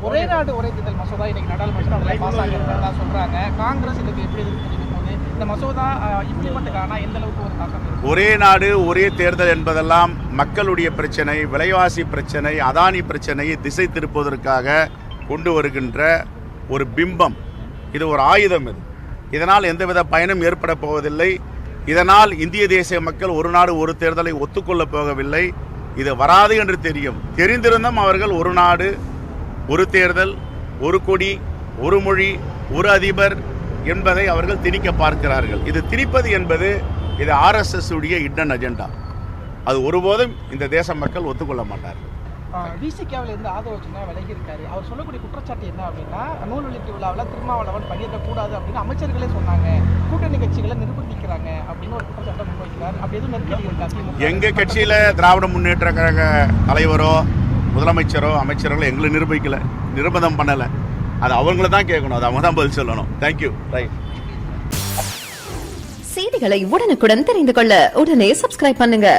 ஒரே நாடு ஒரே தேர்தல் மசோதா இன்னைக்கு நாடாளுமன்றத்தில் பாஸ் ஆகிறதா சொல்றாங்க. காங்கிரஸ் இதுக்கு எப்படி எதிர்ப்பு போது இந்த மசோதா இம்ப்ளிமெண்ட் ஆனா எந்த அளவுக்கு ஒரு தாக்கம் இருக்கு? ஒரே நாடு ஒரே தேர்தல் என்பதெல்லாம் மக்களுடைய பிரச்சனை, விலைவாசி பிரச்சனை, அதானி பிரச்சனையை திசை திருப்புவதற்காக கொண்டு வருகின்ற ஒரு பிம்பம். இது ஒரு ஆயுதம். இதனால் எந்தவித பயனும் ஏற்பட போவதில்லை. இதனால் இந்திய தேசிய மக்கள் ஒரு நாடு ஒரு தேர்தலை ஒத்துக்கொள்ளப் போகவில்லை. இது வராது என்று தெரிந்திருந்தும் அவர்கள் ஒரு நாடு ஒரு தேர்தல், ஒரு கொடி, ஒரு மொழி, ஒரு அதிபர் என்பதை அவர்கள் திணிக்க பார்க்கிறார்கள். இது திணிப்பது என்பது இது RSS உடைய இடன் அஜெண்டா. அது ஒருபோதும் இந்த தேச மக்கள் ஒத்துக்கொள்ள மாட்டார்கள். விசிகாவில் இருந்து ஆதரவு சின்ன விலகி இருக்காரு. அவர் சொல்லக்கூடிய குற்றச்சாட்டு என்ன அப்படின்னா, நூல் வெளியீட்டு விழாவில் திருமாவளவன் பங்கேற்கக்கூடாது அப்படின்னு அமைச்சர்களே சொன்னாங்க, கூட்டணி கட்சிகளை நிர்பந்திக்கிறாங்க அப்படின்னு ஒரு குற்றச்சாட்டை முன்வைக்கிறார். அப்படி எதுவும் நெருக்கடி இருக்கா? எங்க கட்சியில திராவிட முன்னேற்ற கழக தலைவரோ முதலமைச்சரோ அமைச்சர்களோ எங்களை நிர்பந்தம் பண்ணல. அது அவங்கள தான் கேட்கணும். அது அவங்க தான் பதில் சொல்லணும். தேங்க்யூ. ரைட். செய்திகளை உடனுக்குடன் தெரிந்து கொள்ள உடனே சப்ஸ்கிரைப் பண்ணுங்க.